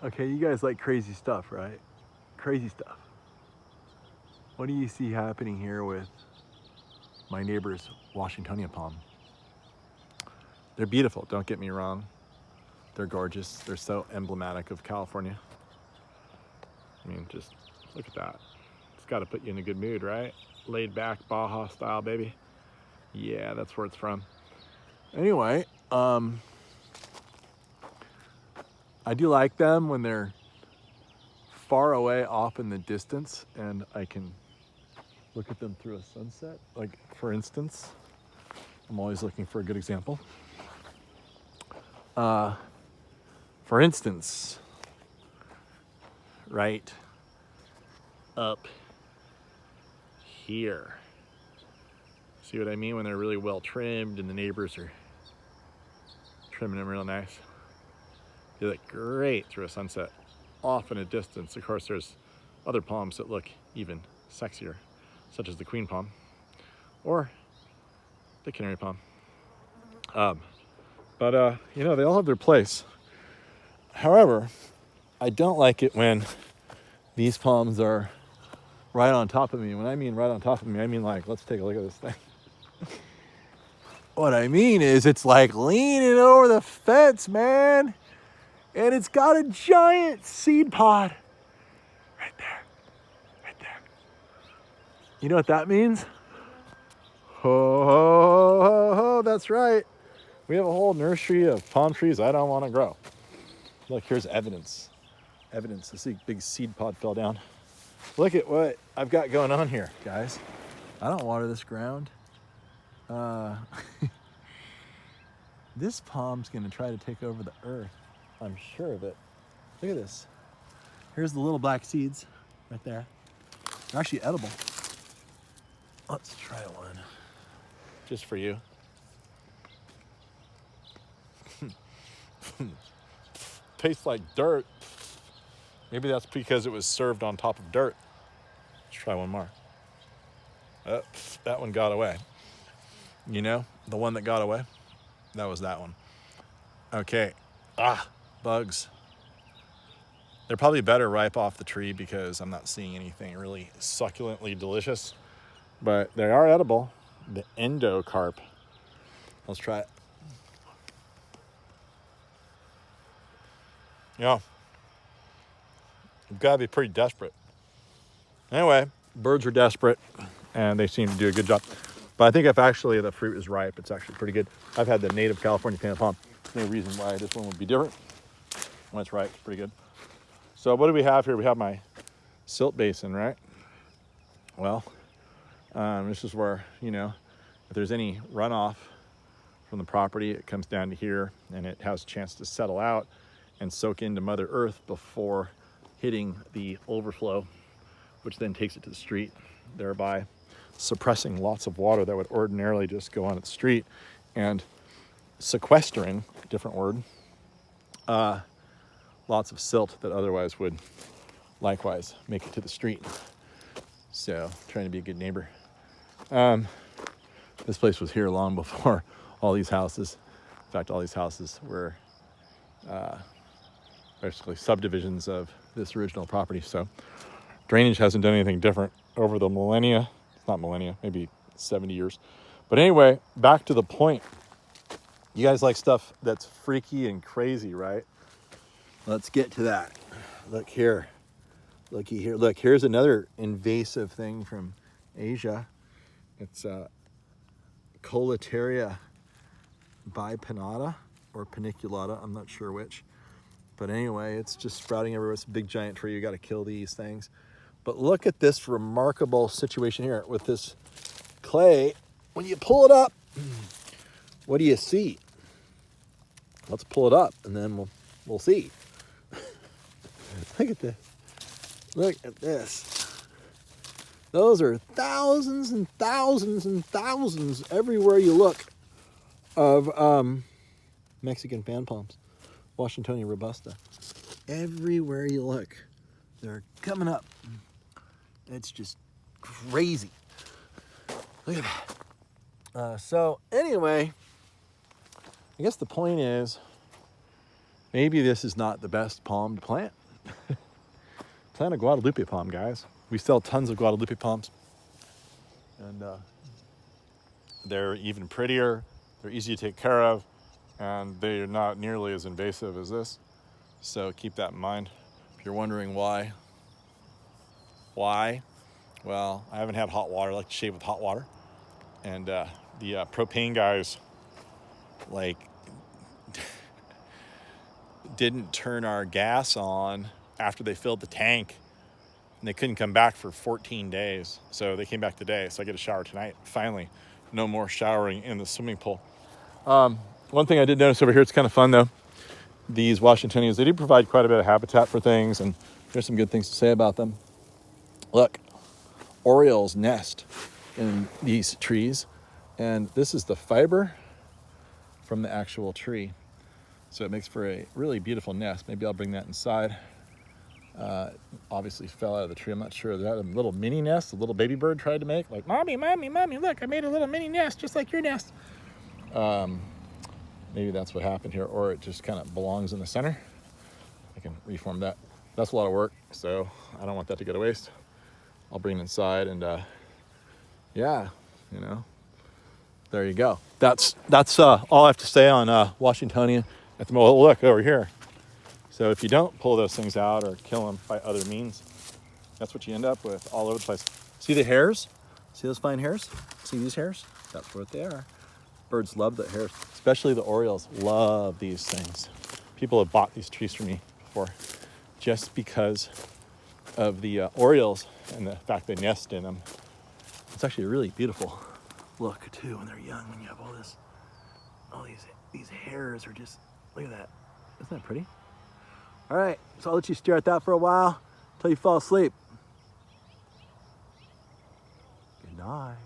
Okay, you guys like crazy stuff, right? Crazy stuff. What do you see happening here with my neighbor's Washingtonia palm? They're beautiful, don't get me wrong. They're gorgeous. They're so emblematic of California. I mean, just look at that. It's got to put you in a good mood, right? Laid back, Baja style, baby. Yeah, that's where it's from. Anyway, I do like them when they're far away off in the distance and I can look at them through a sunset. Like, for instance, I'm always looking for a good example. For instance, right up here. See what I mean? When they're really well trimmed and the neighbors are trimming them real nice. They look great through a sunset. Off in a distance, of course, there's other palms that look even sexier, such as the queen palm or the canary palm. You know, they all have their place. However, I don't like it when these palms are right on top of me. When I mean right on top of me, I mean like, let's take a look at this thing. What I mean is it's like leaning over the fence, man. And it's got a giant seed pod right there, right there. You know what that means? Ho, ho, ho, ho, that's right. We have a whole nursery of palm trees I don't want to grow. Look, here's evidence. Evidence, this big seed pod fell down. Look at what I've got going on here, guys. I don't water this ground. This palm's gonna try to take over the earth. I'm sure of it. Look at this. Here's the little black seeds right there. They're actually edible. Let's try one. Just for you. Tastes like dirt. Maybe that's because it was served on top of dirt. Let's try one more. That one got away. You know, the one that got away? That was that one. Okay. Bugs. They're probably better ripe off the tree because I'm not seeing anything really succulently delicious. But they are edible. The endocarp. Let's try it. Yeah. You've got to be pretty desperate. Anyway, birds are desperate and they seem to do a good job. But I think if actually the fruit is ripe, it's actually pretty good. I've had the native California painted palm. There's no reason why this one would be different. When it's ripe, it's pretty good. So what do we have here? We have my silt basin, right? Well, this is where, you know, if there's any runoff from the property, it comes down to here and it has a chance to settle out and soak into Mother Earth before hitting the overflow, which then takes it to the street, thereby suppressing lots of water that would ordinarily just go on the street and sequestering, different word, lots of silt that otherwise would likewise make it to the street. So, trying to be a good neighbor. This place was here long before all these houses. In fact, all these houses were basically subdivisions of this original property. So, drainage hasn't done anything different over the millennia. It's not millennia, maybe 70 years. But anyway, back to the point. You guys like stuff that's freaky and crazy, right? Let's get to that. Look here. Looky here. Look, here's another invasive thing from Asia. It's Colateria bipinnata or paniculata. I'm not sure which. But anyway, it's just sprouting everywhere. It's a big giant tree. You got to kill these things. But look at this remarkable situation here with this clay. When you pull it up, what do you see? Let's pull it up and then we'll see. Look at this. Look at this. Those are thousands and thousands and thousands everywhere you look of Mexican fan palms, Washingtonia robusta. Everywhere you look, they're coming up. It's just crazy. Look at that. So anyway, I guess the point is maybe this is not the best palm to plant. Plant a Guadalupe palm, guys. We sell tons of Guadalupe palms. And they're even prettier, they're easy to take care of, and they're not nearly as invasive as this. So keep that in mind. If you're wondering why, well, I haven't had hot water. I like to shave with hot water. And the propane guys, like, didn't turn our gas on after they filled the tank, and they couldn't come back for 14 days. So they came back today, so I get a shower tonight. Finally, no more showering in the swimming pool. One thing I did notice over here, it's kind of fun though, these Washingtonians, they do provide quite a bit of habitat for things, and there's some good things to say about them. Look, orioles nest in these trees, and this is the fiber from the actual tree. So it makes for a really beautiful nest. Maybe I'll bring that inside. Obviously fell out of the tree. I'm not sure. Is that a little mini nest a little baby bird tried to make? Like, mommy, look, I made a little mini nest just like your nest. Maybe that's what happened here, or it just kind of belongs in the center. I can reform that. That's a lot of work, so I don't want that to go to waste. I'll bring it inside, and yeah, you know, there you go. That's all I have to say on Washingtonian at the moment. Look over here. So if you don't pull those things out or kill them by other means, that's what you end up with all over the place. See the hairs? See those fine hairs? See these hairs? That's what they are. Birds love the hairs, especially the orioles love these things. People have bought these trees from me before just because of the orioles and the fact they nest in them. It's actually a really beautiful look too when they're young, when you have all these hairs are just, look at that. Isn't that pretty? All right, so I'll let you stare at that for a while until you fall asleep. Good night.